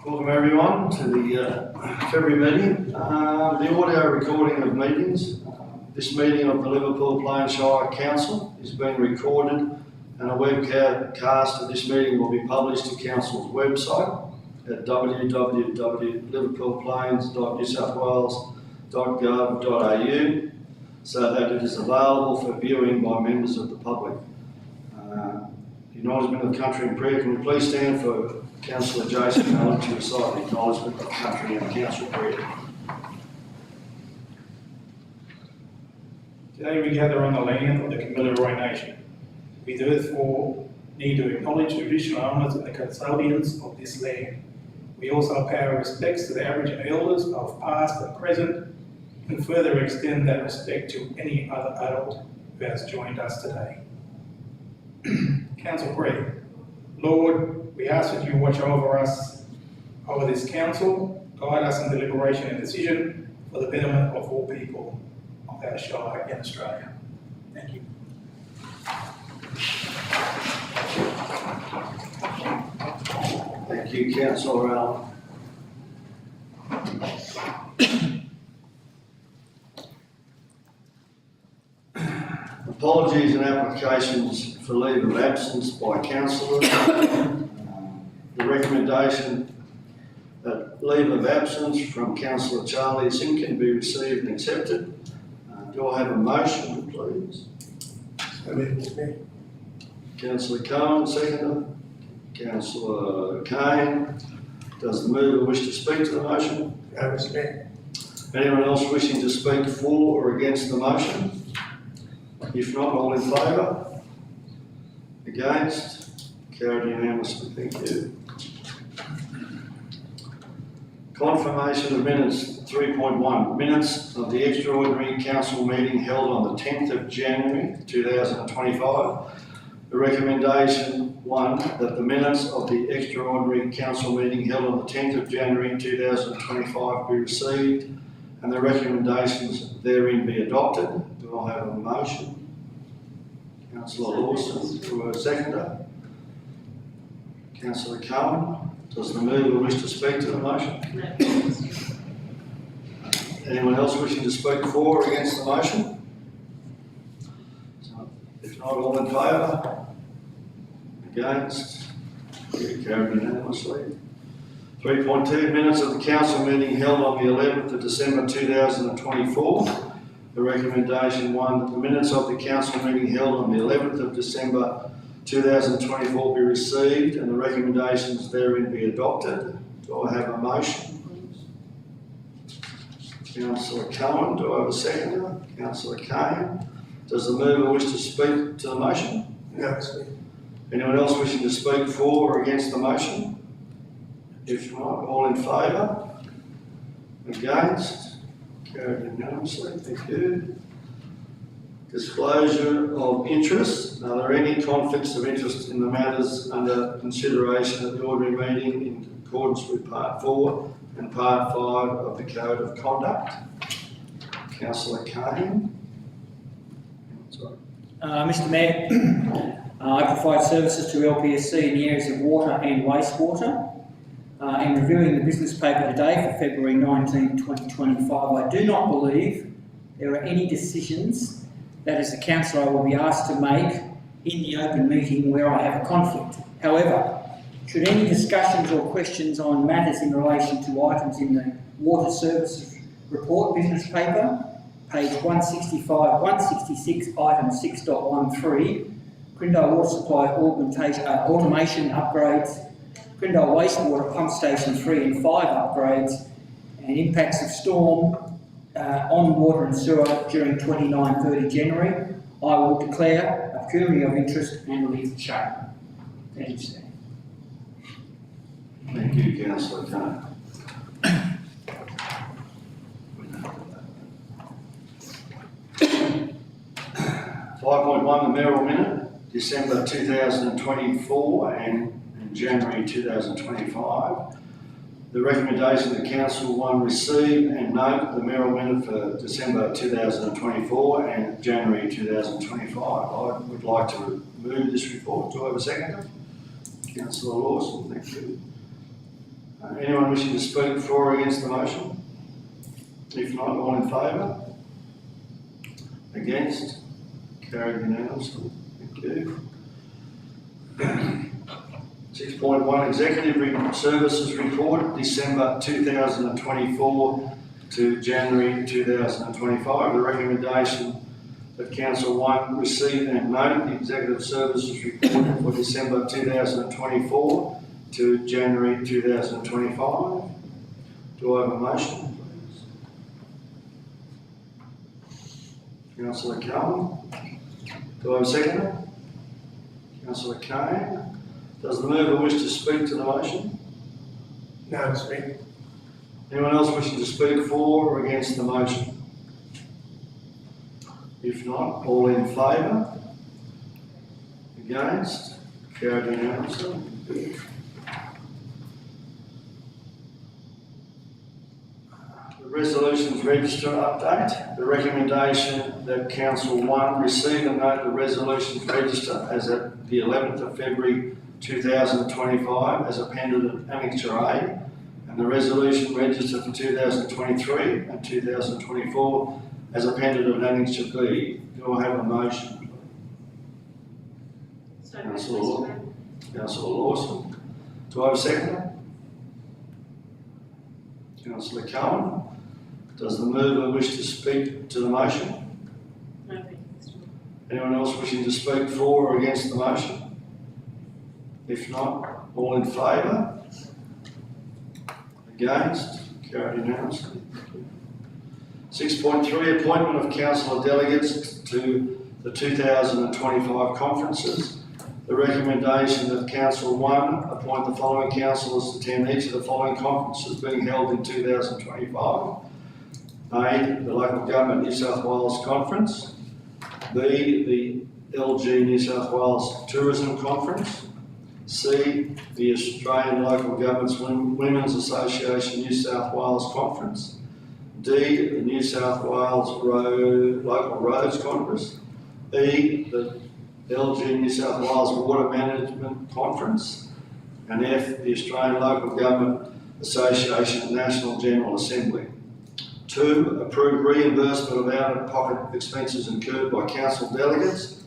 Welcome everyone to the February meeting. The audio recording of meetings. This meeting of the Liverpool Plains Shire Council is being recorded and a webcast of this meeting will be published to Council's website at www.liverpoolplains.newsouthwales.gov.au so that it is available for viewing by members of the public. Acknowledgement of country and prayer. Can we please stand for Councillor Jason Allen to recite the acknowledgement of country and council prayer. Today we gather on the land of the Kamilaroi Nation. We therefore need to acknowledge the traditional owners and the custodians of this land. We also pay our respects to the Aboriginal elders of past and present, and further extend that respect to any other adult who has joined us today. Council prayer. Lord, we ask that you watch over us, over this council, guide us in deliberation and decision for the betterment of all people of our Shire in Australia. Thank you. Thank you, Councillor Allen. Apologies and applications for leave of absence by councillors. The recommendation that leave of absence from Councillor Charlie Simkin be received and accepted. Do I have a motion, please? Councillor Cohen, seconder. Councillor Kane. Does the mover wish to speak to the motion? Anyone else wishing to speak for or against the motion? If not, all in favour? Against? Carried unanimously, thank you. Confirmation of minutes 3.1. Minutes of the extraordinary council meeting held on the 10th of January 2025. The recommendation 1, that the minutes of the extraordinary council meeting held on the 10th of January 2025 be received and the recommendations therein be adopted. Do I have a motion? Councillor Lawson, for a seconder. Councillor Cohen, does the mover wish to speak to the motion? No. Anyone else wishing to speak for or against the motion? So, if not, all in favour? Against? Carried unanimously. 3.2. Minutes of the council meeting held on the 11th of December 2024. The recommendation 1, that the minutes of the council meeting held on the 11th of December 2024 be received and the recommendations therein be adopted. Do I have a motion? Councillor Cohen, do I have a seconder? Councillor Kane. Does the mover wish to speak to the motion? Yes. Anyone else wishing to speak for or against the motion? If not, all in favour? Against? Carried unanimously, thank you. Disclosure of interest. Are there any conflicts of interest in the matters under consideration at the ordinary meeting in accordance with Part 4 and Part 5 of the Code of Conduct? Councillor Kane. Sorry. Mr Mayor, I provide services to LPSC in the areas of water and wastewater. In reviewing the business paper today for February 19, 2025, I do not believe there are any decisions that as a councillor I will be asked to make in the open meeting where I have a conflict. However, should any discussions or questions on matters in relation to items in the Water Services Report business paper, page 165, 166, item 6.13, Crindale Water Supply automation upgrades, Crindale Wastewater Pump Station 3 and 5 upgrades, and impacts of storm on water and sewer during 29-30 January, I will declare a pecuniary of interest and release the chain. Thank you, Stan. Thank you, Councillor Kane. The mayoral minute, December 2024 and January 2025. The recommendation that Council 1 receive and note the mayoral minute for December 2024 and January 2025. I would like to move this report. Do I have a seconder? Councillor Lawson, thank you. Anyone wishing to speak for or against the motion? If not, all in favour? Against? Carried unanimously. Thank you. 6.1 Executive Services Report, December 2024 to January 2025. The recommendation that Council 1 receive and note the Executive Services Report for December 2024 to January 2025. Do I have a motion, please? Councillor Cowan. Do I have a seconder? Councillor Kane. Does the mover wish to speak to the motion? No, to speak. Anyone else wishing to speak for or against the motion? If not, all in favour? Against? Carried unanimously. The resolutions register update. The recommendation that Council 1 receive and note the resolutions register as at the 11th of February 2025 as appended in Annexure A, and the resolution register for 2023 and 2024 as appended in Annexure B. Do I have a motion? Councillor Lawson. Do I have a seconder? Councillor Cowan. Does the mover wish to speak to the motion? No, thank you. Anyone else wishing to speak for or against the motion? If not, all in favour? Against? Carried unanimously. 6.3 Appointment of councillor delegates to the 2025 conferences. The recommendation that Council 1 appoint the following councillors to attend each of the following conferences being held in 2025. A, the Local Government New South Wales Conference. B, the LG New South Wales Tourism Conference. C, the Australian Local Governments Women's Association New South Wales Conference. D, the New South Wales Local Roads Conference. E, the LG New South Wales Water Management Conference. And F, the Australian Local Government Association National General Assembly. 2, approve reimbursement of out-of-pocket expenses incurred by council delegates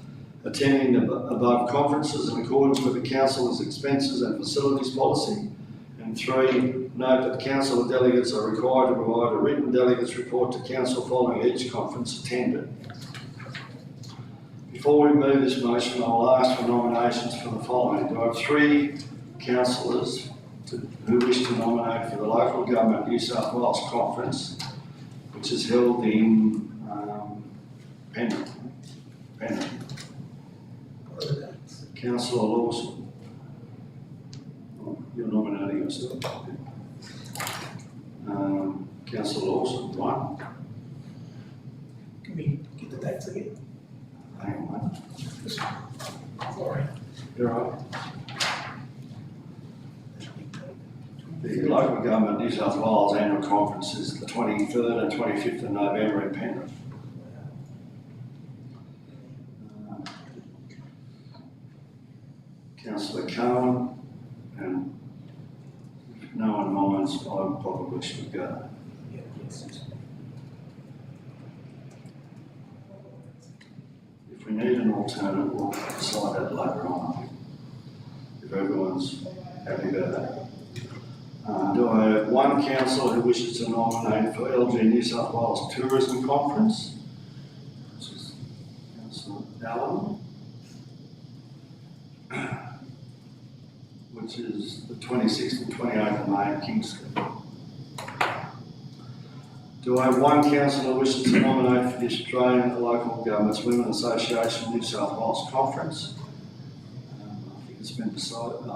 attending the above conferences in accordance with the council's expenses and facilities policy. And 3, note that council delegates are required to provide a written delegates report to council following each conference attended. Before we move this motion, I'll ask for nominations for the following. Do I have 3 councillors who wish to nominate for the Local Government New South Wales Conference, which is held in Penrith. Councillor Lawson. Oh, you're nominating yourself. Councillor Lawson, 1. Can we get the dates again? Hang on. Sorry. You're right. The Local Government New South Wales Annual Conference is the 23rd and 25th of November in Penrith. Councillor Cowan, and if no one minds, I probably should go. Yeah, yes. If we need an alternate, we'll decide that later on, I think, if everyone's happy about that. Do I have 1 councillor who wishes to nominate for LG New South Wales Tourism Conference? Which is Councillor Allen. Which is the 26th and 28th of May in Kingston. Do I have 1 councillor who wishes to nominate for the Australian Local Governments Women's Association New South Wales Conference? I think it's been decided.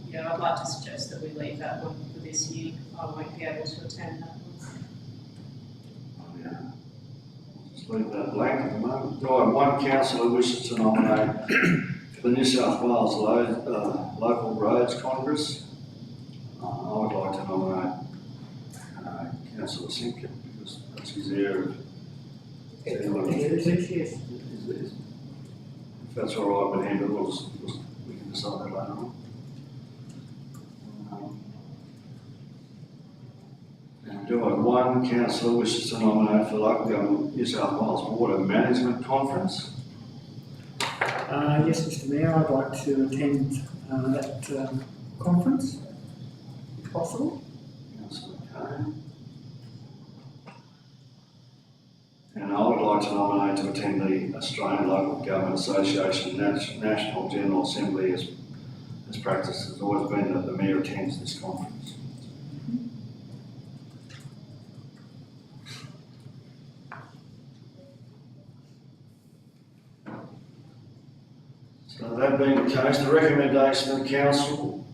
Yeah, I'd like to suggest that we leave that one for this year. I won't be able to attend that one. Yeah. Just leave that blank at the moment. Do I have 1 councillor who wishes to nominate for the New South Wales Local Roads Congress? I would like to nominate Councillor Simpkin because that's his area. If that's all right with him, but we can decide that later on. Do I have one councillor wishes to nominate for local government New South Wales Water Management Conference? Yes, Mr Mayor, I'd like to attend that conference, if possible. Councillor Kane. And I would like to nominate to attend the Australian Local Government Association National General Assembly as practice has always been that the Mayor attends this conference. So that being the case, the recommendation of Council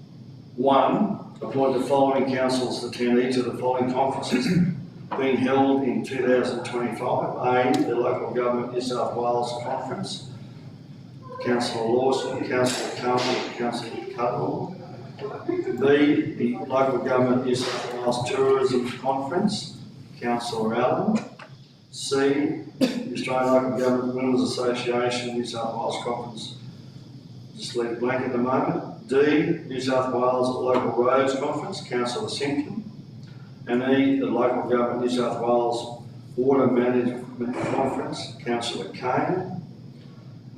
1, appoint the following councils to attend each of the following conferences being held in 2025. A, the Local Government New South Wales Conference. Councillor Lawson, Councillor Carmel, Councillor Cutmore. B, the Local Government New South Wales Tourism Conference. Councillor Allen. C, the Australian Local Government Winners Association New South Wales Conference. Just leave it blank at the moment. D, New South Wales Local Roads Conference, Councillor Simpkin. And E, the Local Government New South Wales Water Management Conference, Councillor Kane.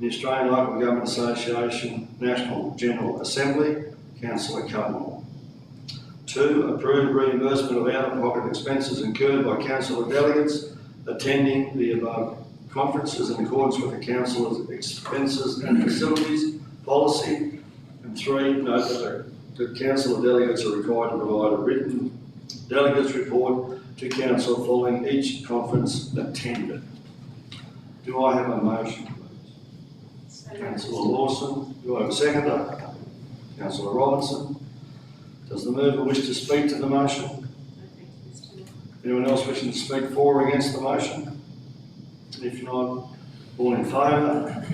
The Australian Local Government Association National General Assembly, Councillor Cutmore. 2, approve reimbursement of out-of-pocket expenses incurred by councillor delegates attending the above conferences in accordance with the council's expenses and facilities policy. And 3, note that the councillor delegates are required to provide a written delegates report to council following each conference attended. Do I have a motion, please? Councillor Lawson. Do I have a seconder? Councillor Robinson. Does the mover wish to speak to the motion? No, thank you, Mr Mayor. Anyone else wishing to speak for or against the motion? If not, all in favour?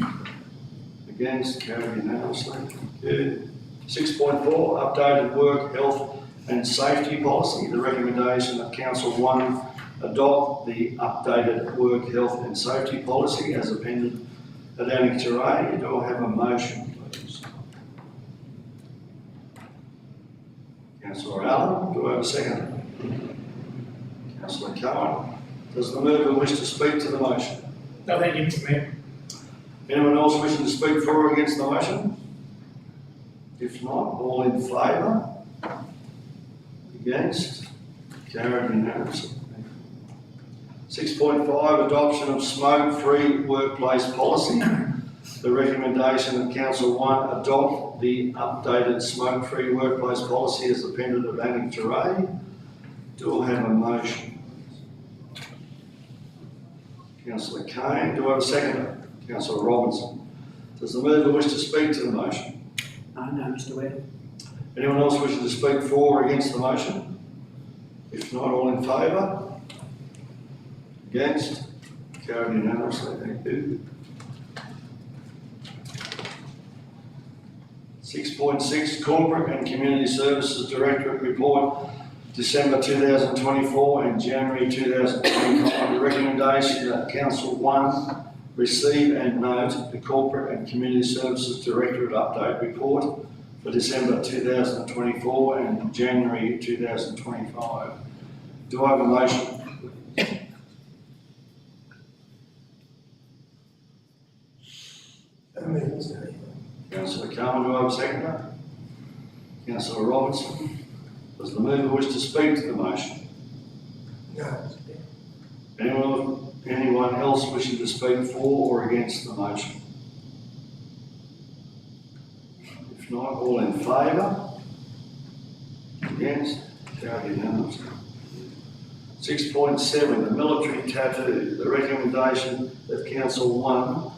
Against? Carried unanimously. Thank you. 6.4, updated work, health and safety policy. The recommendation of Council 1 adopt the updated work, health and safety policy as appended at Annex A. Do I have a motion, please? Councillor Allen, do I have a second? Councillor Cohen. Does the mover wish to speak to the motion? No, thank you, Mr Mayor. Anyone else wishing to speak for or against the motion? If not, all in favour? Against? Carried unanimously. 6.5, adoption of smoke-free workplace policy. The recommendation of Council 1 adopt the updated smoke-free workplace policy as appended at Annex A. Do I have a motion? Councillor Kane. Do I have a seconder? Councillor Robinson. Does the mover wish to speak to the motion? No, Mr Mayor. Anyone else wishing to speak for or against the motion? If not, all in favour? Against? Carried unanimously, thank you. 6.6, Corporate and Community Services Directorate Report, December 2024 and January 2025. The recommendation that Council 1 receive and note the Corporate and Community Services Directorate Update Report for December 2024 and January 2025. Do I have a motion? Councillor Carmel, do I have a seconder? Councillor Robertson. Does the mover wish to speak to the motion? No. Anyone else wishing to speak for or against the motion? If not, all in favour? Against? Carried unanimously. 6.7, the military tattoo. The recommendation that Council 1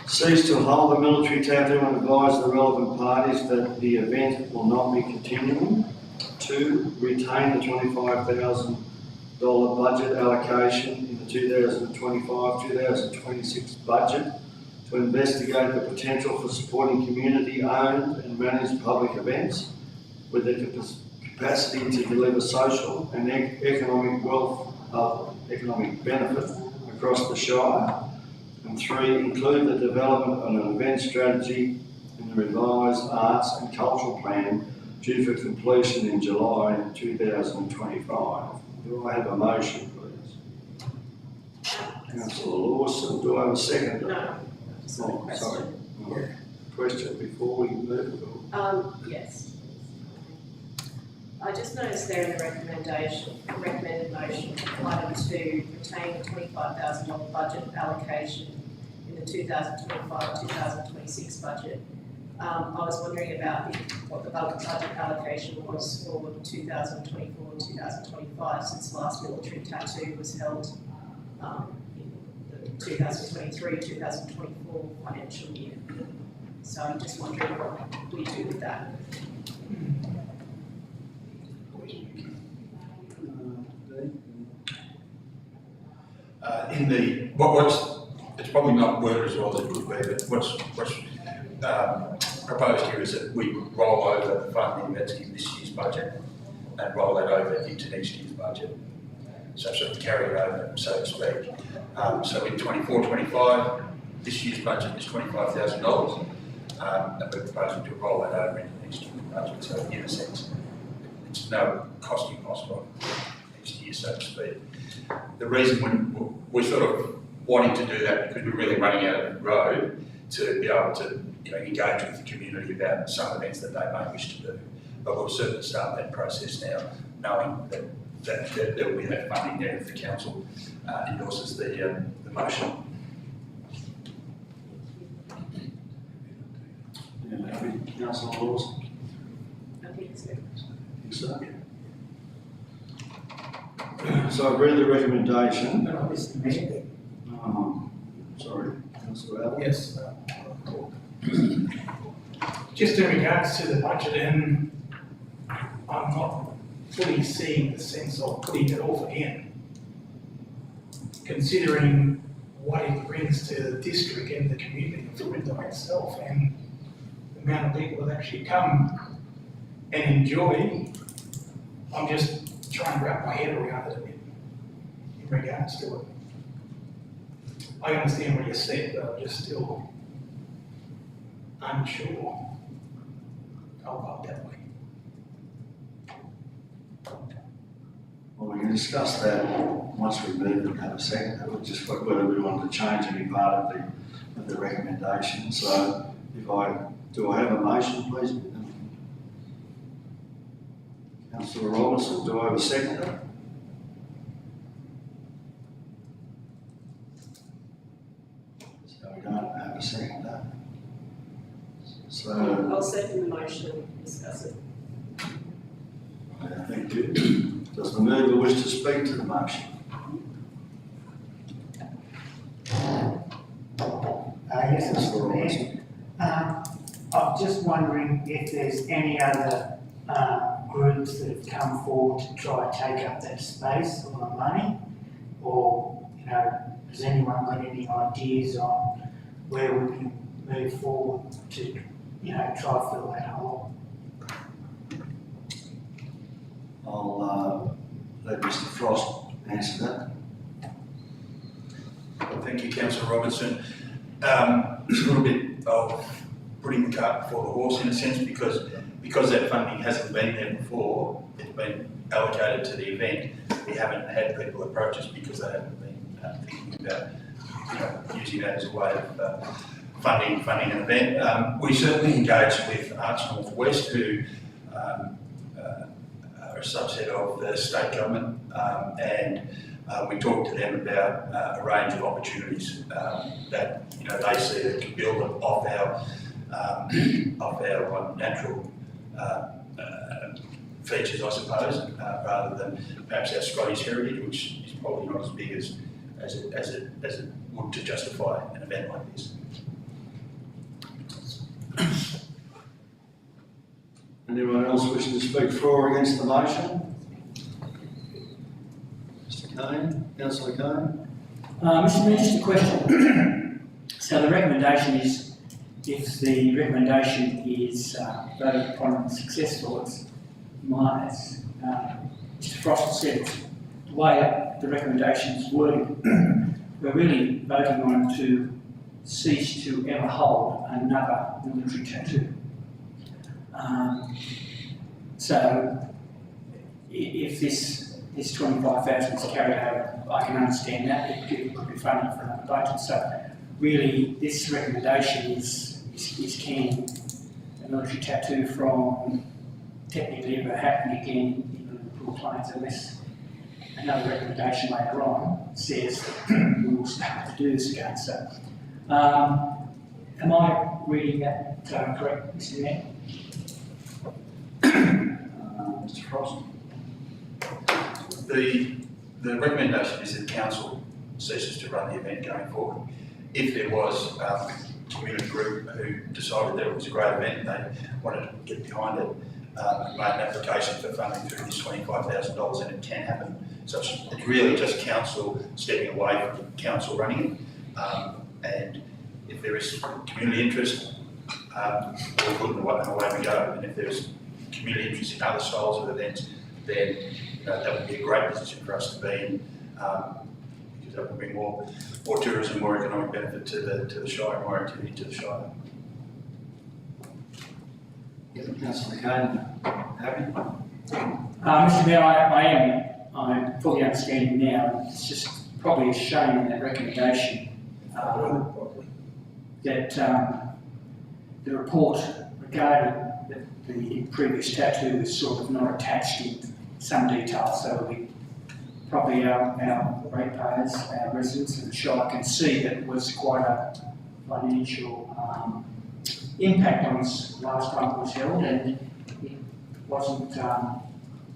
cease to hold the military tattoo and advise the relevant parties that the event will not be continuing. 2, retain the $25,000 budget allocation in the 2025-2026 budget to investigate the potential for supporting community-owned and managed public events with the capacity to deliver social and economic benefit across the Shire. And 3, include the development of an event strategy in the revised arts and cultural plan due for completion in July 2025. Do I have a motion, please? Councillor Lawson, do I have a second? No, just a Oh, sorry. question. Question before we move? Yes. I just noticed there in the recommended motion, item 2, retain the $25,000 budget allocation in the 2025-2026 budget. I was wondering about what the budget allocation was for 2024 and 2025, since last military tattoo was held in the 2023-2024 financial year. So I'm just wondering what we do with that. It's probably not worded as well as it would be, but what's proposed here is that we roll over the funding that's in this year's budget and roll that over into next year's budget. So sort of carry it over, so to speak. So in 24-25, this year's budget is $25,000, and we're proposing to roll that over into next year's budget. So in a sense, it's no cost impossible next year, so to speak. The reason we're sort of wanting to do that because we're really running out of the road to be able to, engage with the community about some events that they may wish to do. But we'll certainly start that process now, knowing that there will be that funding there if the council endorses the motion. Councillor Lawson? I think so. So I've read the recommendation. No, Mr. Mayor. Sorry, Councillor Allen? Yes. Just in regards to the budget, and I'm not fully seeing the sense of putting it off again, considering what it brings to the district and the community of Florida itself, and the amount of people that actually come and enjoy. I'm just trying to wrap my head around it in regards to it. I understand what you said, but I'm just still unsure. I'll go that way. Well, we can discuss that once we move and have a second. We'll just whether we want to change any part of the recommendation. So do I have a motion, please? Councillor Robertson, do I have a second? So we don't have a second. So I'll second the motion and discuss it. thank you. Does the mover wish to speak to the motion? Yes, Mr. Mayor. I'm just wondering if there's any other groups that have come forward to try and take up that space or the money, or has anyone got any ideas on where we can move forward to try to fill that hole? I'll let Mr. Frost answer that. Well, thank you, Councillor Robertson. It's a little bit of putting the cart before the horse in a sense, because that funding hasn't been there before. It's been allocated to the event. We haven't had people approach us because they haven't been thinking about using that as a way of funding an event. We certainly engage with Arts Northwest, who are a subset of the state government, and we talk to them about a range of opportunities that they see that can build off our natural features, I suppose, rather than perhaps our Scottish heritage, which is probably not as big as it would to justify an event like this. Anyone else wishing to speak for or against the motion? Mr. Kane, Councillor Kane? Mr. Mayor, just a question. So the recommendation is, if the recommendation is voted upon and successful, it's as Mr. Frost said, the way the recommendation is worded, we're really voting on to cease to ever hold another military tattoo. So if this this 25,000 is carried over, I can understand that, it could be funding for another budget, so really, this recommendation is can a military tattoo from technically ever happen again in Liverpool Plains unless another recommendation later on says we will start to do this again. So, am I reading that correct, Mr. Mayor? Mr. Frost? The recommendation is that council ceases to run the event going forward. If there was a community group who decided that it was a great event and they wanted to get behind it, and made an application for funding through this $25,000, and it can happen. So it's really just council stepping away from council running it. And if there is community interest, we'll put it away we go. And if there's community interest in other styles of events, then that would be a great position for us to be in, because that would bring more tourism, more economic benefit to the Shire, more activity to the Shire. Councillor Kane, happy? Mr. Mayor, I fully understand now. It's just probably a shame in that recommendation that the report regarding the previous tattoo was sort of not attached in some detail, so we probably our ratepayers, our residents of the Shire can see that it was quite a financial impact on us last time it was held, and it wasn't,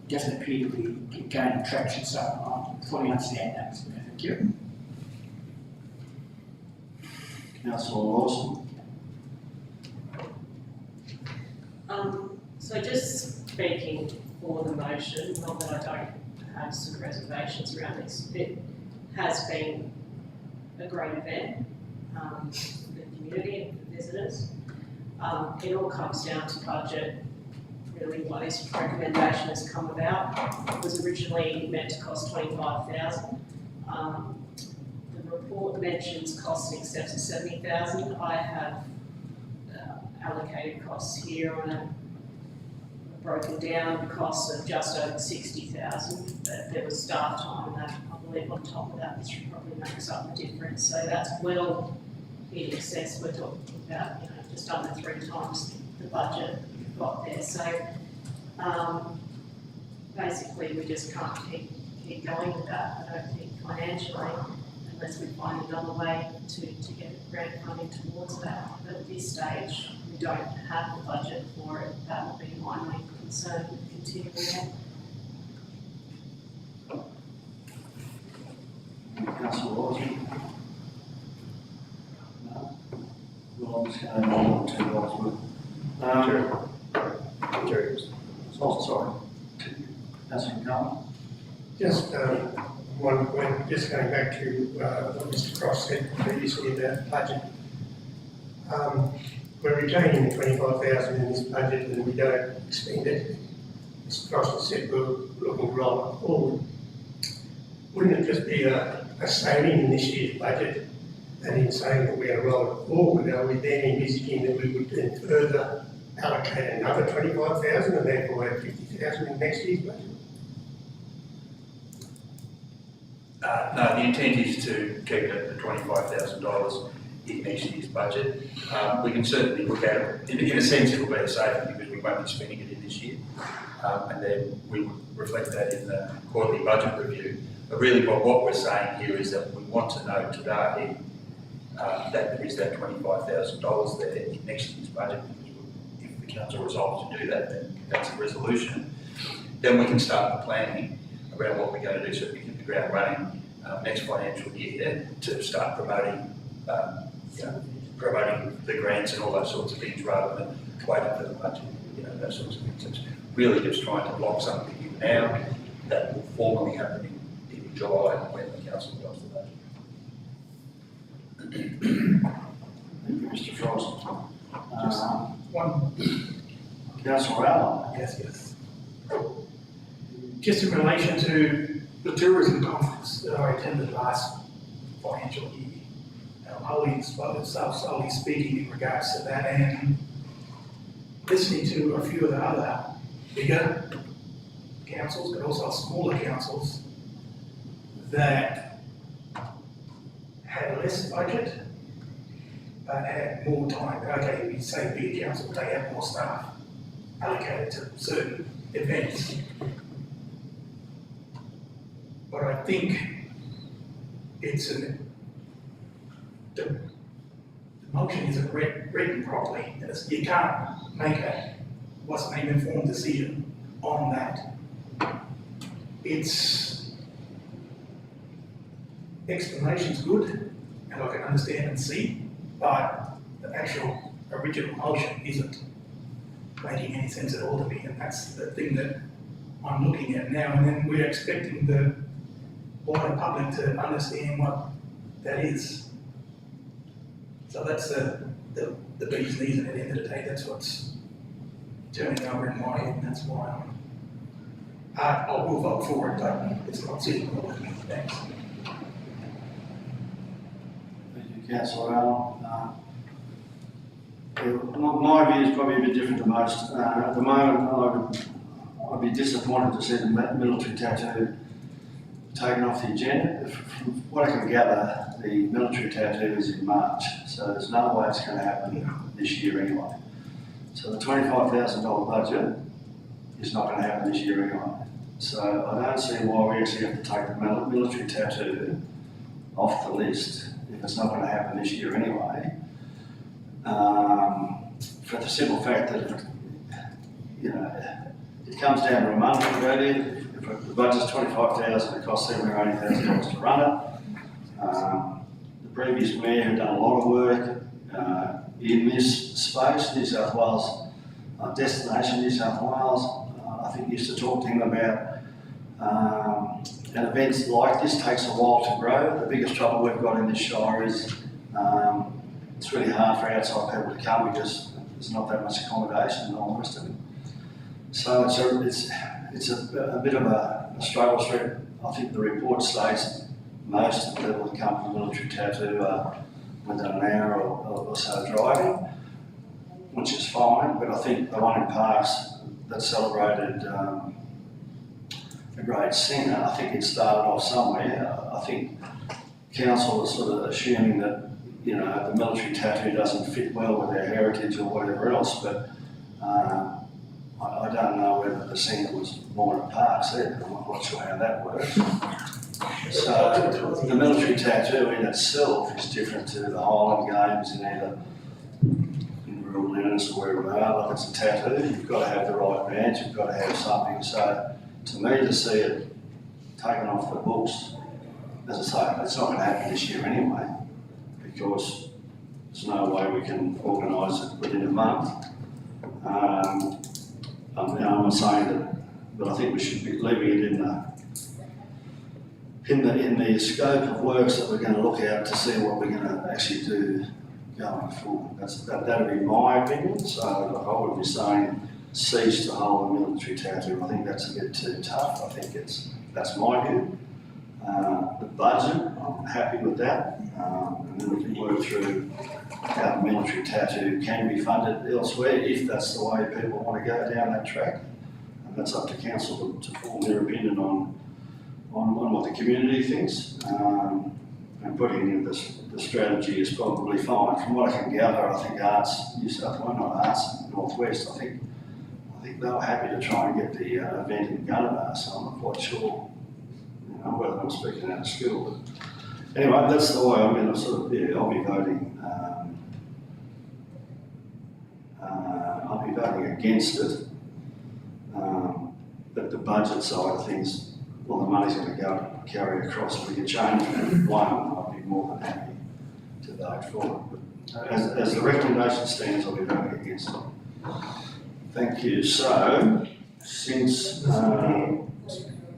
doesn't appear to be gaining traction, so I fully understand that, Mr. Mayor. Thank you. Councillor Lawson? So just speaking for the motion, not that I don't have some reservations around this, it has been a great event for the community and for visitors. It all comes down to budget. Really, what this recommendation has come about. It was originally meant to cost $25,000. The report mentions costs in excess of $70,000. I have allocated costs here on a broken down costs of just over $60,000. But there was staff time that I believe on top of that, which probably makes up the difference. So that's well in excess. We're talking about just under 3 times the budget we've got there. So basically we just can't keep going with that, I don't think, financially, unless we find another way to get grant funding towards that. But at this stage, we don't have the budget for it. That would be my main concern with continuing that. Councillor Lawson? No? Well, I'm just going to move on to Bosworth. Oh, sorry. Councillor Cullen? Just one point, just going back to what Mr. Cross said previously about budget. We're retaining the 25,000 in this budget and we don't expend it. Mr. Cross has said we're looking to roll it forward. Wouldn't it just be a saving in this year's budget, and in saying that we are rolling it forward, are we then envisaging that we would then further allocate another 25,000 and therefore have 50,000 in next year's budget? No, the intent is to keep it at the $25,000 in next year's budget. We can certainly look at it. In a sense, it will be a saving because we won't be spending it in this year. And then we would reflect that in the quarterly budget review. But really what we're saying here is that we want to know today that there is that $25,000 there in next year's budget. If the council resolves to do that, then that's a resolution. Then we can start the planning around what we're going to do so we can hit the ground running next financial year to start promoting promoting the grants and all those sorts of things rather than waiting for the budget, those sorts of things. It's really just trying to block something in now that will formally happen in July when the council adopts the budget. Thank you, Mr. Frost. One, Councillor Allen? yes. Just in relation to the tourism conference that I attended last financial year, solely speaking in regards to that and listening to a few of the other bigger councils, but also smaller councils that had less budget, but had more time. Okay, we say big councils, they have more staff allocated to certain events. But I think it's the motion isn't written properly, and you can't make a, informed decision on that. Its explanation's good, and I can understand and see, but the actual original motion isn't making any sense at all to me, and that's the thing that I'm looking at now, and then we're expecting the wider public to understand what that is. So that's the bee's knees, and at the end of the day, that's what's turning over in my head, and that's why I will vote for it, but it's not sitting well with me. Thanks. Thank you, Councillor Allen. My view is probably a bit different to most. At the moment, I'd be disappointed to see the military tattoo taken off the agenda. From what I can gather, the military tattoo is in March, so there's no way it's going to happen this year anyway. So the $25,000 budget is not going to happen this year anyway. So I don't see why we actually have to take the military tattoo off the list if it's not going to happen this year anyway. For the simple fact that it comes down to a monetary value. If the budget's $25,000, it costs $70,000 or $80,000 to run it. The previous mayor had done a lot of work in this space. New South Wales, Destination New South Wales, I think used to talk to him about and events like this takes a while to grow. The biggest trouble we've got in this shire is it's really hard for outside people to come because there's not that much accommodation and all the rest of it. So it's a bit of a struggle street. I think the report states most of the people that come from military tattoo are within an hour or so driving, which is fine, but I think the one in Parks that celebrated a great singer, I think it started off somewhere. I think council is sort of assuming that the military tattoo doesn't fit well with their heritage or whatever else, but I don't know whether the singer was born in Parks either. I'm not quite sure how that works. So the military tattoo in itself is different to the Highland Games in either in rural Linus or wherever they are. Like it's a tattoo, you've got to have the right band, you've got to have something. So to me, to see it taken off the books, as I say, it's not going to happen this year anyway, because there's no way we can organise it within a month. I'm not saying that, but I think we should be leaving it in the scope of works that we're going to look at to see what we're going to actually do going forward. That'd be my opinion. So I would be saying cease to hold a military tattoo. I think that's a bit too tough. I think that's my view. The budget, I'm happy with that, and then we can work through how the military tattoo can be funded elsewhere if that's the way people want to go down that track. And that's up to council to form their opinion on what the community thinks. And putting in the strategy is probably fine. From what I can gather, I think Arts New South Wales, not Arts Northwest, I think they were happy to try and get the event in Gunnedah, so I'm not quite sure whether I'm speaking out of school. But anyway, that's the way I'm going to I'll be voting. I'll be voting against it. But the budget side of things, well, the money's going to go carry across. If we can change one, I'll be more than happy to vote for it. But as the recommendation stands, I'll be voting against it. Thank you. So, since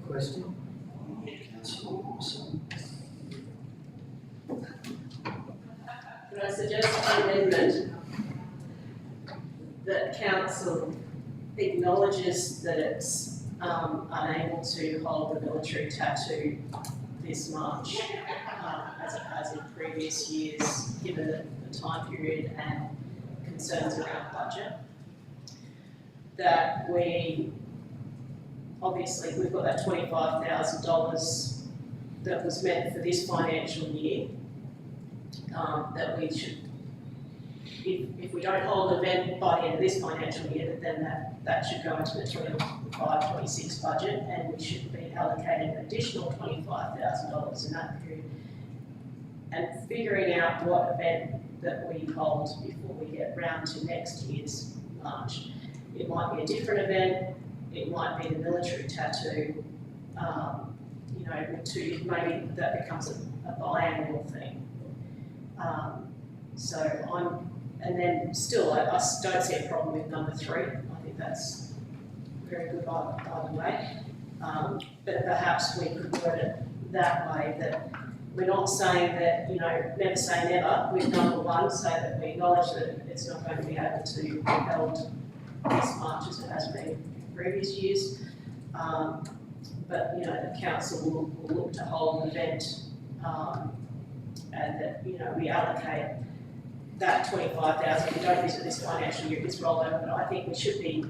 Question? Councillor Wilson. Could I suggest an amendment that council acknowledges that it's unable to hold the military tattoo this March, as it has in previous years, given the time period and concerns around budget. That we obviously, we've got that $25,000 that was meant for this financial year, that we should, if we don't hold an event by the end of this financial year, then that should go into the 25-26 budget, and we should be allocated an additional $25,000 in that period. And figuring out what event that we hold before we get round to next year's March. It might be a different event, it might be the military tattoo, maybe that becomes a biannual thing. And then still, I don't see a problem with number 3. I think that's very good by the way. But perhaps we could word it that way, that we're not saying that, never say never with number 1, so that we acknowledge that it's not going to be able to be held as much as it has been in previous years. But, the council will look to hold an event, and that, we allocate that 25,000. We don't use it this financial year, it's rolled over, but I think we should be,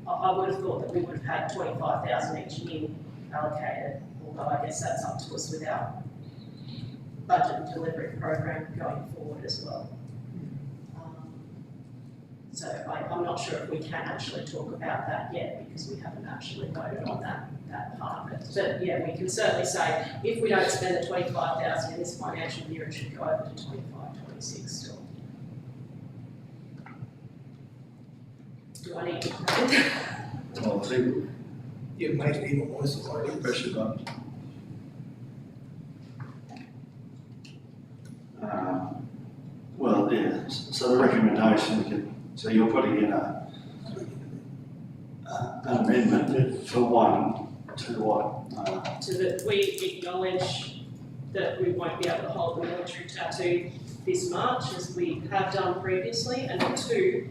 I would have thought that we would have had 25,000 each year allocated, although I guess that's up to us with our budget and delivery program going forward as well. So I'm not sure if we can actually talk about that yet, because we haven't actually voted on that part of it. But yeah, we can certainly say, if we don't spend the 25,000 in this financial year, it should go over to 25-26 still. Do I need to comment? Well, I think It makes me even more supportive. pressure button. Well, yeah, so the recommendation, so you're putting in an amendment for 1 to what? So that we acknowledge that we won't be able to hold the military tattoo this March, as we have done previously, and 2,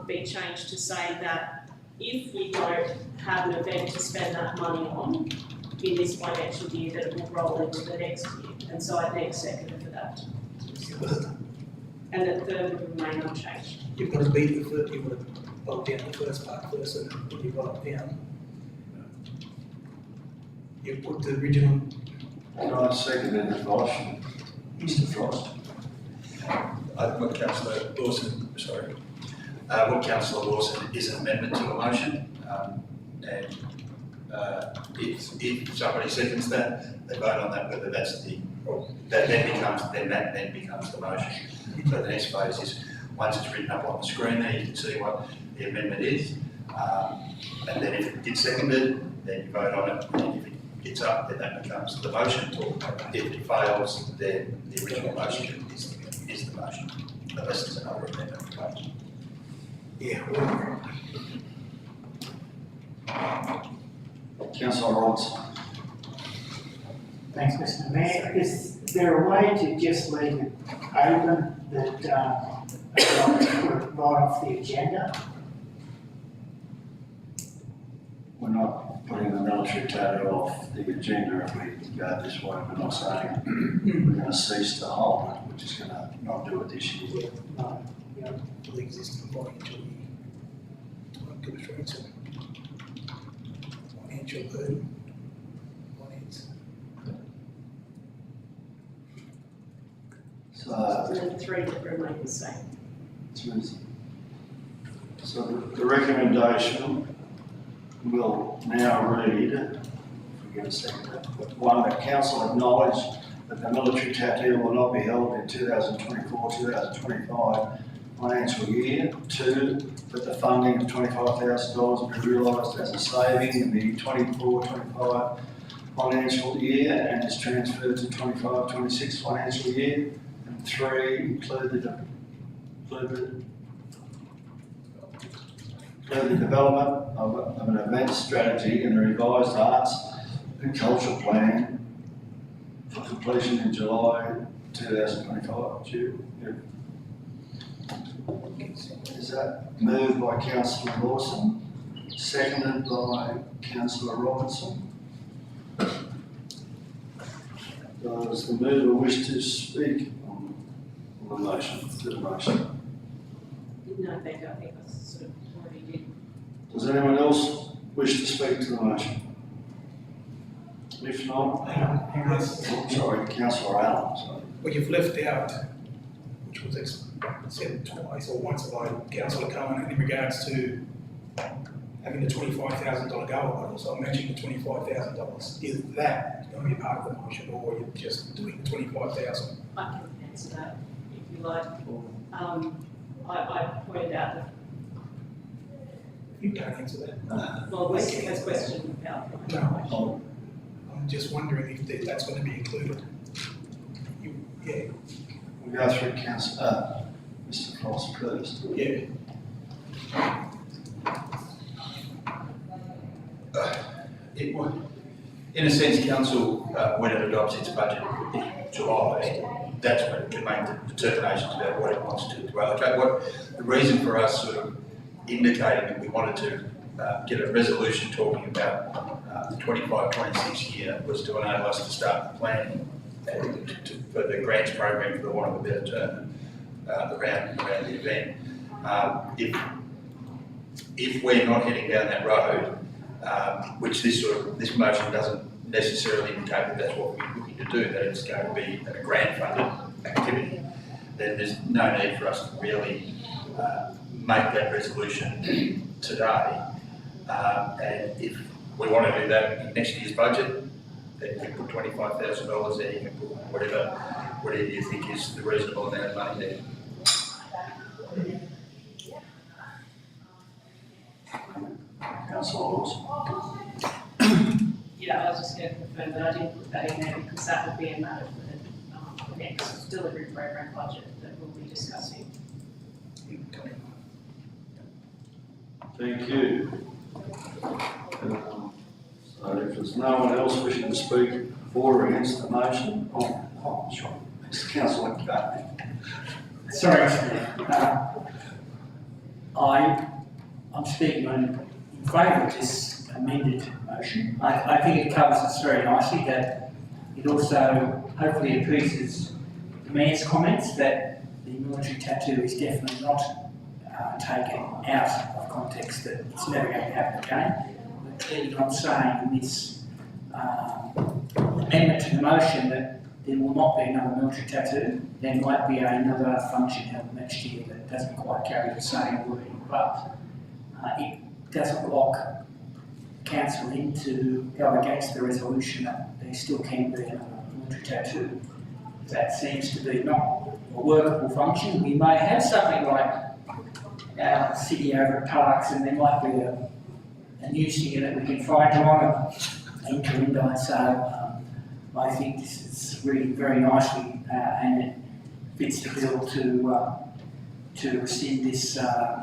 be changed to say that if we don't have an event to spend that money on in this financial year, that it will roll into the next year. And so I think second for that. And the 3rd will remain unchanged. You've got to beat the first, you've got to bolt down the first part first, and when you bolt down, you put the original. Can I second that advice, Mr. Frost? What Councillor Lawson is an amendment to a motion, and if somebody seconds that, they vote on that, whether that's that then becomes the motion. So the next phase is, once it's written up on the screen there, you can see what the amendment is, and then if it gets seconded, then you vote on it, and if it gets up, then that becomes the motion. If it fails, then the original motion is the motion, unless there's another amendment proposed. Yeah. Councillor Robinson. Thanks, Mr. Mayor. Is there a way to just leave it open that, right off the agenda? We're not putting the military tattoo off the agenda if we go this way. We're not saying we're going to cease to hold it. We're just going to not do it this year. No. For the existing body until we go through to financial burden. So, And then 3 will remain the same. so the recommendation will now read, if we get a second, 1, that council acknowledge that the military tattoo will not be held in 2024-2025 financial year. 2, that the funding of $25,000 be realised as a saving in the 24-25 financial year and is transferred to 25-26 financial year. And 3, include the development of an event strategy and a revised arts and culture plan for completion in July 2025. Is that moved by Councillor Lawson, seconded by Councillor Robinson? Does the mover wish to speak on the motion, to the motion? No, thank you, I think I sort of already did. Does anyone else wish to speak to the motion? If not, Yes. sorry, councillor Allen, sorry. Well, you've left out, which was said twice or once by councillor Cohen in regards to having the $25,000 goal, but also mentioning the $25,000. Is that going to be part of the motion, or are you just doing the 25,000? I can answer that if you like. I pointed out that, You can't answer that. well, Weston's question about. No. I'm just wondering if that's going to be included. Yeah, We'll go through councillor, Mr. Frost first. yeah. It would, in a sense, council, when it adopts its budget in July, that's when it can make the determinations about what it wants to allocate. The reason for us sort of indicating that we wanted to get a resolution talking about the 25-26 year was to enable us to start planning for the grants program, for the want of a better term, around the event. If we're not heading down that road, which this motion doesn't necessarily indicate that that's what we're looking to do, that it's going to be a grant-funded activity, then there's no need for us to really make that resolution today. And if we want to do that in next year's budget, then you can put $25,000 there, you can put whatever you think is the reasonable amount of money there. Councillor Lawson. Yeah, I was just going to confirm that I didn't put that in there because that would be a matter for the next delivery program budget that we'll be discussing. Thank you. So if there's no one else wishing to speak for or against the motion, sure. Mr. Councillor Gardner. Sorry, Mr. Mayor. I'm speaking in favour of this amended motion. I think it covers us very nicely, that it also hopefully appeases the Mayor's comments that the military tattoo is definitely not taken out of context, that it's never going to happen again. We're clearly not saying in this amendment to the motion that there will not be another military tattoo. There might be another function held next year that doesn't quite carry the same wording, but it doesn't lock council in to go against the resolution that there still can be another military tattoo. That seems to be not a workable function. We may have something like our city over at Parks, and there might be a new singer that we can find to honour Inter-Indi. So I think this is really very nicely and it fits the bill to rescind this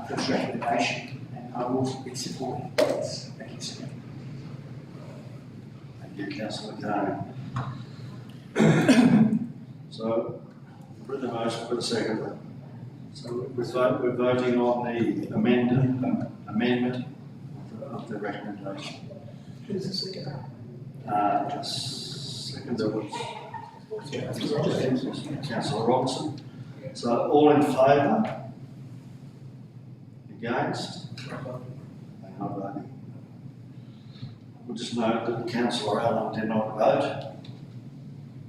first recommendation. I will be supporting this. Thank you, sir. Thank you, Councillor Gardner. So, with the motion, for the second. So we're voting on the amendment of the recommendation. Who's the second? Second was Councillor Robertson. So all in favour? Against? Not voting. We'll just note that Councillor Allen did not vote.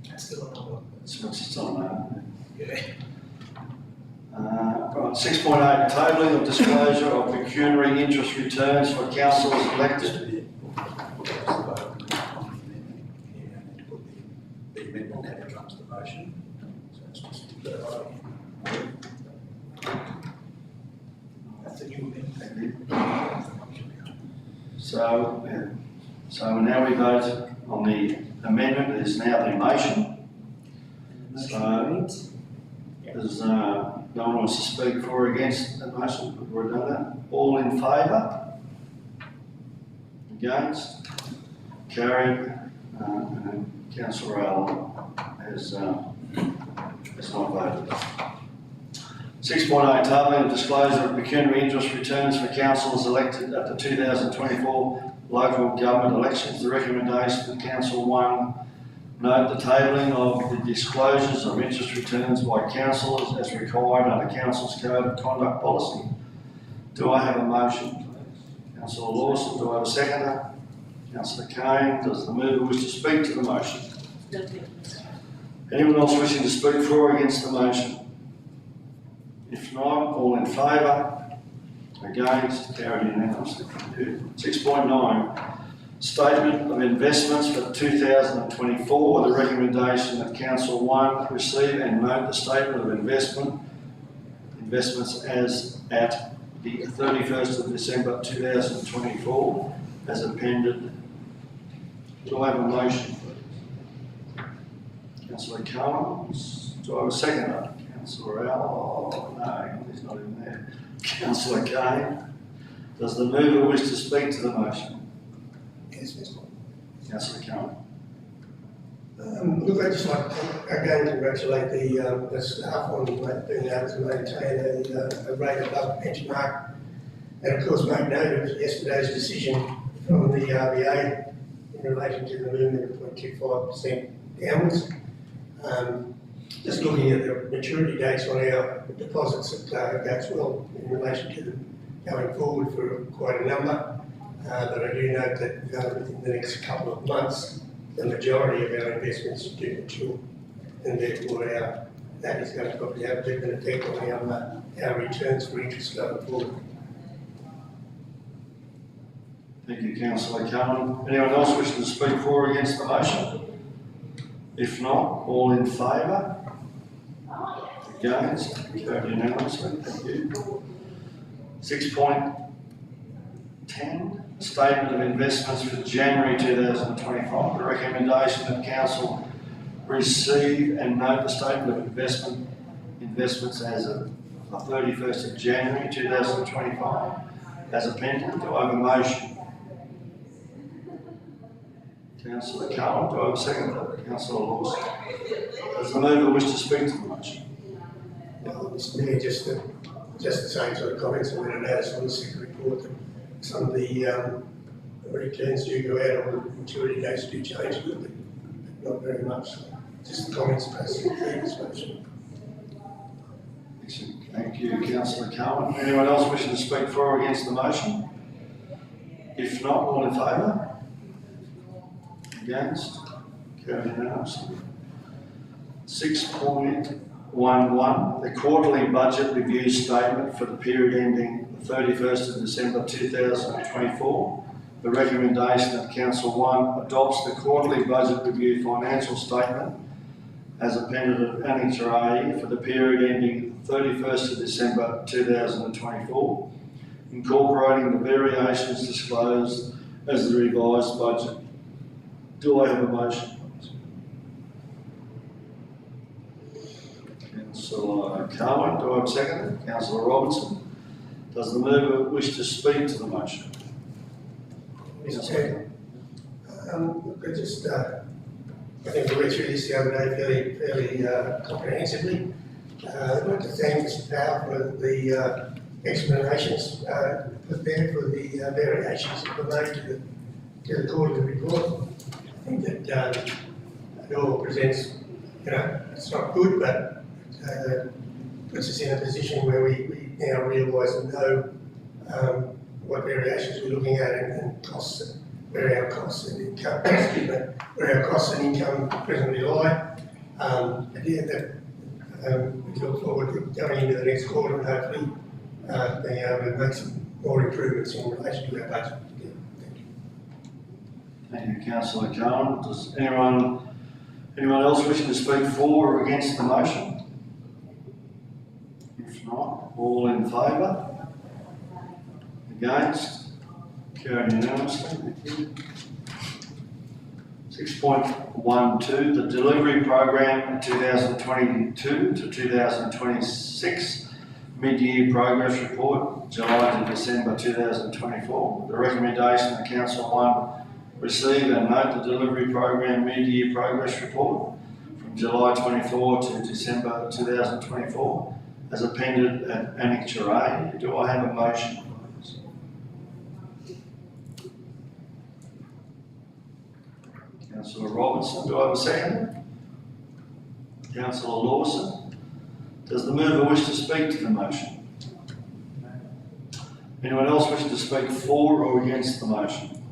That's still a number. So it's still a no. Yeah. Right, 6.8, tabling of disclosure of pecuniary interest returns for councils elected. The amendment now becomes the motion, so it's just That's a new amendment. So now we vote on the amendment that is now the motion. So there's no one wants to speak for or against that motion. We've already done that. All in favour? Against? Carried. And Councillor Allen has not voted. 6.8, tabling of disclosure of pecuniary interest returns for councils elected at the 2024 local government elections. The recommendation for Council 1, note the tabling of the disclosures of interest returns by councillors as required under Council's Code of Conduct Policy. Do I have a motion, please? Councillor Lawson, do I have a seconder? Councillor Kane, does the mover wish to speak to the motion? Nothing. Anyone else wishing to speak for or against the motion? If not, all in favour? Against? Carried unanimously. 6.9, Statement of Investments for 2024. The recommendation that Council 1 receive and note the statement of investments as at the 31st of December 2024 as appended. Do I have a motion? Councillor Collins, do I have a seconder? Councillor Al, oh, no, he's not in there. Councillor Kane, does the mover wish to speak to the motion? Yes, Mr. Councillor Kane. Look, I'd just like to again congratulate the staff on being able to maintain a rate above benchmark. And of course, make note of yesterday's decision from the RBA in relation to the movement of 0.25% downwards. Just looking at the maturity dates on our deposits at Gatswell in relation to them going forward for quite a number. But I do note that within the next couple of months, the majority of our investments do mature, and therefore that is going to probably have a bit of an effect on our returns for interest going forward. Thank you, Councillor Cullen. Anyone else wishing to speak for or against the motion? If not, all in favour? Against? Carried unanimously. Thank you. 6.10, Statement of Investments for January 2025. The recommendation that Council receive and note the statement of investments as of the 31st of January 2025 as appended. Do I have a motion? Councillor Cullen, do I have a second? Councillor Lawson. Does the mover wish to speak to the motion? Mr. Mayor, just the same sort of comments I'm going to notice on the second report that some of the returns do go out, or the maturity dates do change a little bit, but not very much. Just the comments basically for this motion. Excellent. Thank you, Councillor Cullen. Anyone else wishing to speak for or against the motion? If not, all in favour? Against? Carried unanimously. 6.11, the quarterly budget review statement for the period ending the 31st of December 2024. The recommendation that Council 1 adopts the quarterly budget review financial statement as appended at Annex A for the period ending 31st of December 2024, incorporating the variations disclosed as the revised budget. Do I have a motion? Councillor Carwin, do I have a second? Councillor Robertson. Does the mover wish to speak to the motion? Mr. Chair, I think we went through this the other day fairly comprehensively. I'd like to thank Mr. Powell for the explanations prepared for the variations that were made to the quarterly report. I think that it all presents, it's not good, but puts us in a position where we now realise and know what variations we're looking at and costs, where our costs and income, where our costs and income presently lie. We look forward to going into the next quarter and hopefully being able to make some more improvements in relation to our budget. Thank you. Thank you, Councillor Cohen. Does anyone else wishing to speak for or against the motion? If not, all in favour? Against? Carried unanimously. Thank you. 6.12, the delivery program 2022 to 2026 mid-year progress report, July to December 2024. The recommendation that Council 1 receive and note the delivery program mid-year progress report from July 24 to December 2024 as appended at Annex A. Do I have a motion? Councillor Robertson, do I have a second? Councillor Lawson. Does the mover wish to speak to the motion? Anyone else wishing to speak for or against the motion?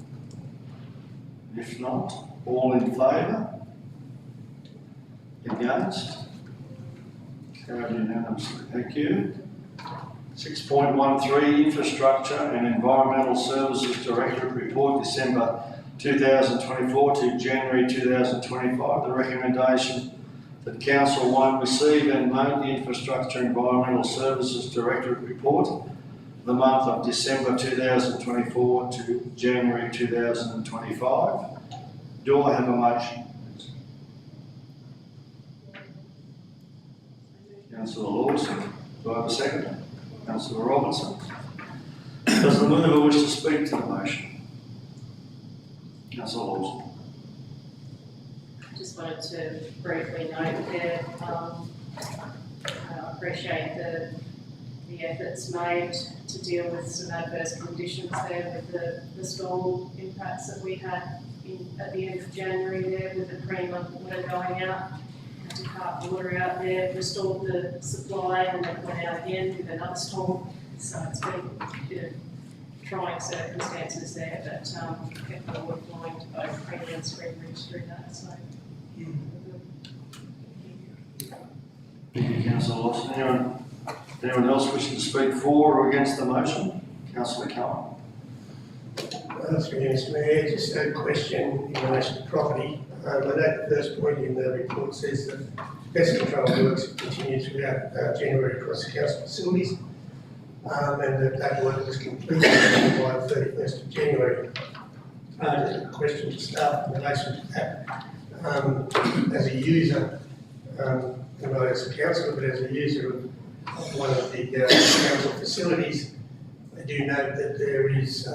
If not, all in favour? Against? Carried unanimously. Thank you. 6.13 Infrastructure and Environmental Services Directorate Report, December 2024 to January 2025. The recommendation that Council 1 receive and note the Infrastructure and Environmental Services Directorate Report for the month of December 2024 to January 2025. Do I have a motion? Councillor Lawson, do I have a second? Councillor Robinson. Does the mover wish to speak to the motion? Councillor Lawson. Just wanted to briefly note there, I appreciate the efforts made to deal with some adverse conditions there with the storm impacts that we had at the end of January there with the creamer water going out. Had to cart water out there, restored the supply and then went out again with another storm. So it's been a bit of trying circumstances there, but kept the water flowing to both Creamer and Springbridge through that, so. Thank you, Councillor Lawson. Anyone else wishing to speak for or against the motion? Councillor Cowan. Through you, Mr Mayor, just a question in relation to property. I know the first point in the report says that pest control works continue throughout January across the council facilities, and that work was completed by the 31st of January. Just a question to start in relation to that. As a user, not as a councillor, but as a user of one of the council facilities, I do note that there is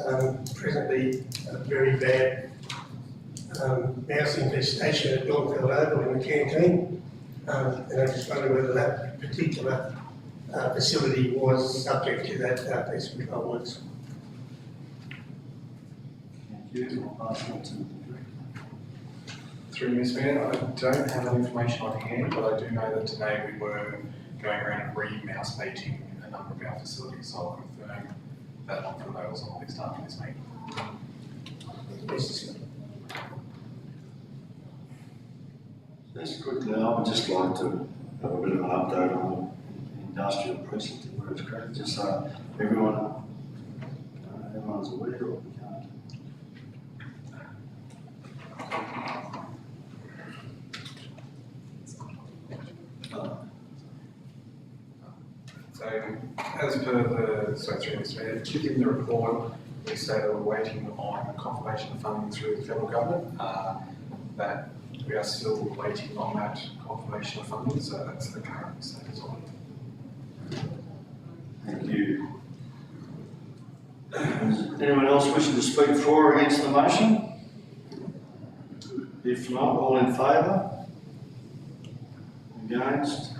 presently a very bad mouse infestation at Dogville Oval in the canteen, and I just wonder whether that particular facility was subject to that pest control works. Thank you. I'll pass on to the Director. Through Ms Mayor, I don't have that information on hand, but I do know that today we were going around and re-mouse baiting a number of our facilities, so I'll confirm that one for those on the list after this meeting. Just quickly, I would just like to have a bit of an update on the industrial precinct and where it's correct, just so everyone's aware of what we can't. So, as per through Ms Mayor, within the report, we say that we're waiting on confirmation of funding through the federal government, that we are still waiting on that confirmation of funding, so that's the current status of it. Thank you. Is anyone else wishing to speak for or against the motion? If not, all in favour? Against?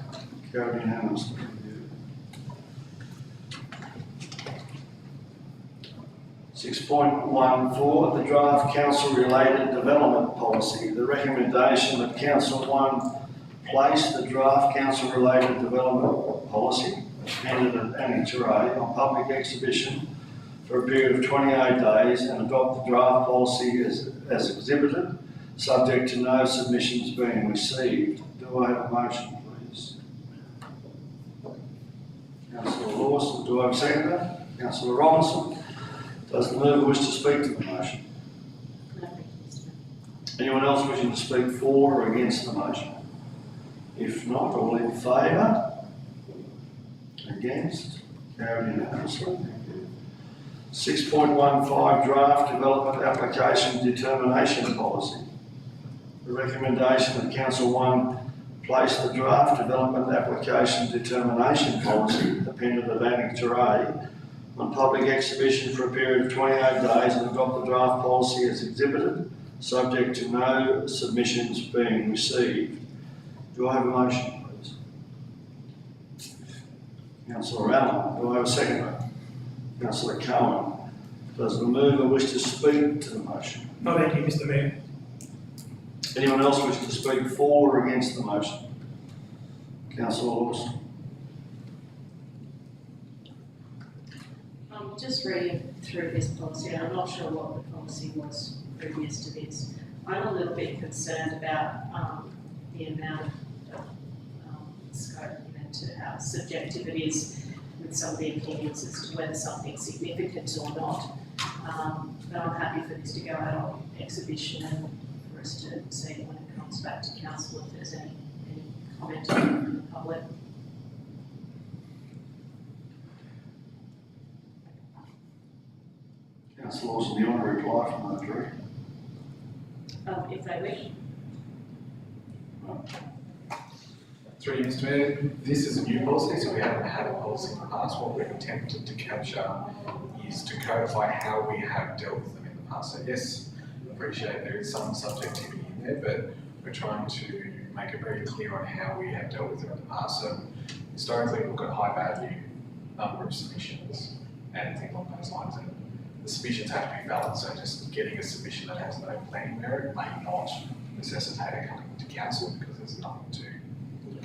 Carried unanimously. 6.14, the draft council-related development policy. The recommendation that Council 1 place the draft council-related development policy, appended at Annex A, on public exhibition for a period of 28 days and adopt the draft policy as exhibited, subject to no submissions being received. Do I have a motion, please? Councillor Lawson, do I have a seconder? Councillor Robinson. Does the mover wish to speak to the motion? No, thank you, Mr Mayor. Anyone else wishing to speak for or against the motion? If not, all in favour? Against? Carried unanimously. 6.15 draft development application determination policy. The recommendation that Council 1 place the draft development application determination policy, appended at Annex A, on public exhibition for a period of 28 days and adopt the draft policy as exhibited, subject to no submissions being received. Do I have a motion, please? Councillor Allen, do I have a seconder? Councillor Cowan. Does the mover wish to speak to the motion? No, thank you, Mr Mayor. Anyone else wish to speak for or against the motion? Councillor Lawson. just reading through this policy, and I'm not sure what the policy was previous to this. I'm a little bit concerned about the amount of scope and to how subjective it is with some of the opinions as to whether something's significant or not. But I'm happy for this to go out on exhibition and for us to see when it comes back to council if there's any comment from the public. Councillor Lawson, do you want to reply from that, Drew? If they wish. Through you, Mr. Mayor, this is a new policy, so we haven't had a policy in the past. What we've attempted to capture is to codify how we have dealt with them in the past. So yes, I appreciate there is some subjectivity in there, but we're trying to make it very clear on how we have dealt with them in the past. So historically, we've got high value number of submissions and things along those lines. And the submissions have to be valid, so just getting a submission that has no planning merit may not necessitate it coming to council because there's nothing to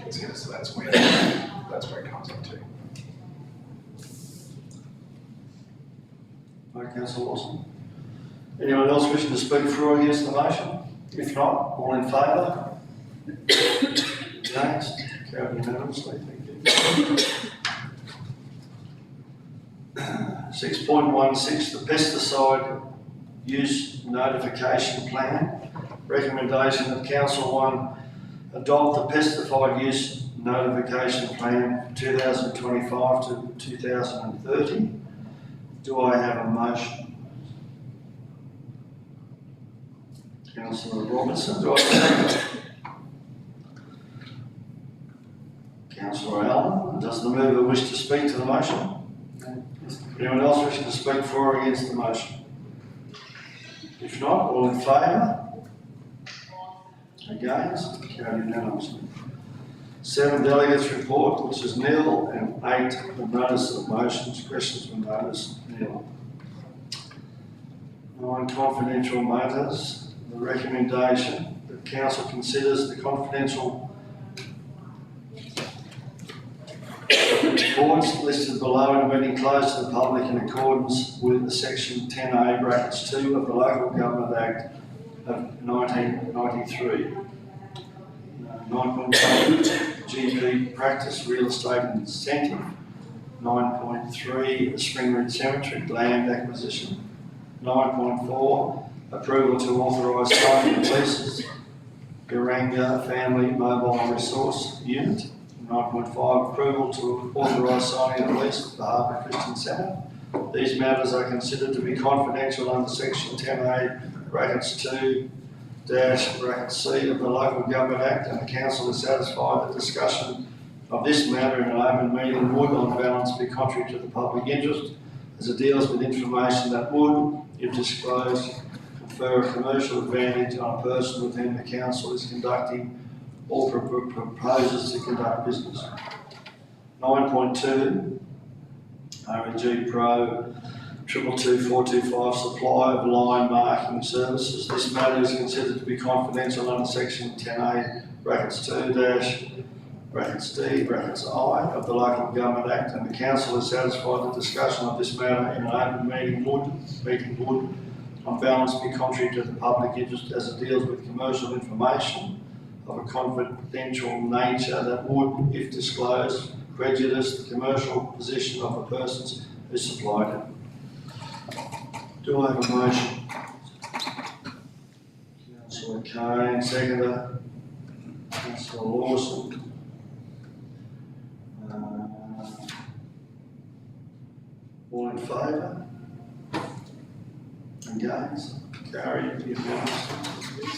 consider, so that's where it comes into. Right, Councillor Lawson. Anyone else wishing to speak for or against the motion? If not, all in favour? Against? Carried unanimously, thank you. 6.16, the pesticide use notification plan. Recommendation that Council 1 adopt the pesticide use notification plan 2025 to 2030. Do I have a motion? Councillor Robertson, do I have a second? Councillor Allen, does the mover wish to speak to the motion? Anyone else wishing to speak for or against the motion? If not, all in favour? Against? Carried unanimously. 7 delegates report, which is nil, and 8 the notice of motions, questions were noticed, nil. 9 confidential matters. The recommendation that council considers the confidential reports listed below in a meeting closed to the public in accordance with section 10A brackets 2 of the Local Government Act of 1993. 9.1 GP practice real estate incentive. 9.3 Springwood Cemetery land acquisition. 9.4 approval to authorise signing of leases. Garanga Family Mobile Resource Unit. 9.5 approval to authorise signing of lease for the Harbour Christian Centre. These matters are considered to be confidential under section 10A brackets 2 brackets C of the Local Government Act, and the council is satisfied that discussion of this matter in an open meeting would on balance be contrary to the public interest, as it deals with information that would, if disclosed, confer a commercial advantage on a person with whom the council is conducting or proposes to conduct business. 9.2 REG Pro 222425 supply of line marking services. This matter is considered to be confidential under section 10A brackets 2 brackets D brackets I of the Local Government Act, and the council is satisfied that discussion of this matter in an open meeting would on balance be contrary to the public interest, as it deals with commercial information of a confidential nature that would, if disclosed, prejudice the commercial position of the persons who supplied it. Do I have a motion? Councillor Kane, seconder. Councillor Lawson. All in favour? Against? Carried unanimously.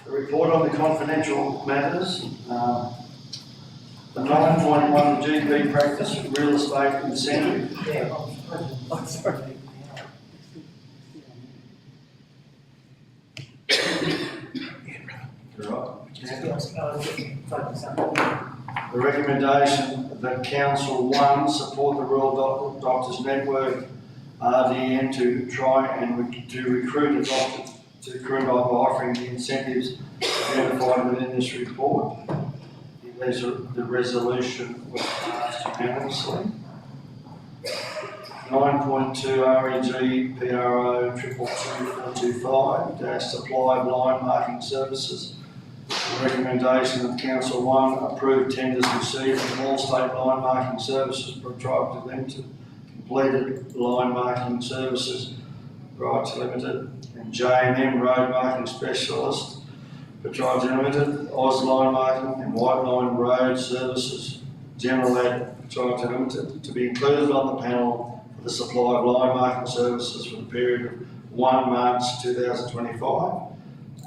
The report on the confidential matters, the 9.1 GP practice real estate incentive. Oh, sorry. The recommendation that Council 1 support the Royal Doctors Network RDN to try and to recruit a doctor to Corinda by offering the incentives identified within this report. The resolution was passed unanimously. 9.2 REG PRO 222425 supply blind marking services. The recommendation of Council 1 approve tenders received from all state line marking services Proprietary Limited, completed line marking services Proprietary Limited, and J&M Road Marking Specialist Proprietary Limited, Oz Line Marking and White Line Road Services General Ed Proprietary Limited to be included on the panel for the supply of line marking services for the period of 1 March 2025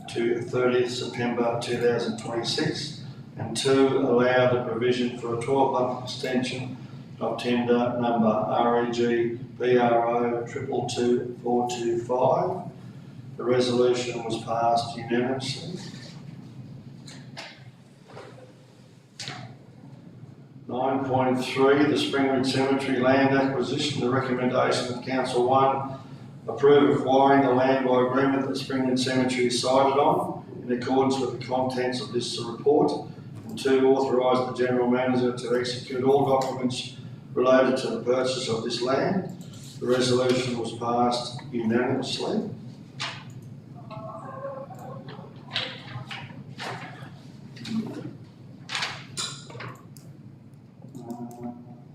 to 30th September 2026, and 2, allow the provision for a 12-month extension of tender number REG PRO 222425. The resolution was passed unanimously. 9.3, the Springwood Cemetery land acquisition. The recommendation of Council 1 approve acquiring the land by agreement that Springwood Cemetery is sited on in accordance with the contents of this report, and 2, authorise the General Manager to execute all documents related to the purchase of this land. The resolution was passed unanimously.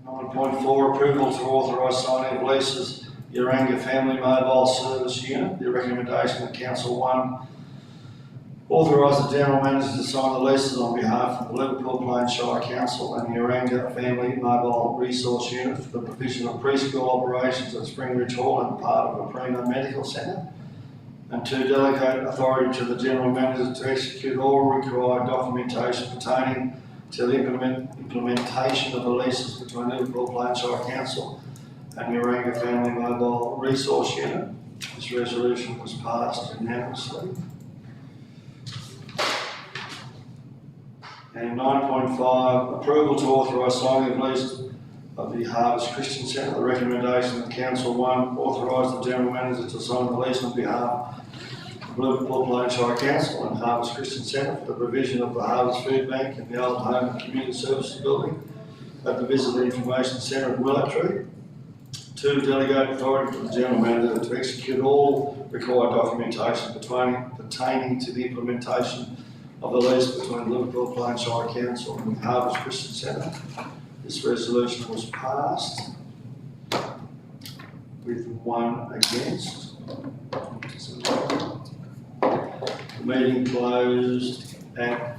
9.4, approval to authorise signing of leases Uranga Family Mobile Service Unit. The recommendation of Council 1 authorise the General Manager to sign the leases on behalf of the Liverpool Plains Shire Council and the Uranga Family Mobile Resource Unit for the provision of preschool operations at Springridge Hall and part of the Primo Medical Centre, and 2, delegate authority to the General Manager to execute all required documentation pertaining to the implementation of the leases between Liverpool Plains Shire Council and Uranga Family Mobile Resource Unit. This resolution was passed unanimously. And 9.5, approval to authorise signing of lease of the Harvest Christian Centre. The recommendation of Council 1 authorise the General Manager to sign the lease on behalf of Liverpool Plains Shire Council and Harvest Christian Centre for the provision of the Harvest Food Bank and the Old Home and Community Services Building at the Visitor Information Centre at Willow Tree. 2, delegate authority to the General Manager to execute all required documentation pertaining to the implementation of the lease between Liverpool Plains Shire Council and the Harvest Christian Centre. This resolution was passed with 1 against. The meeting closed at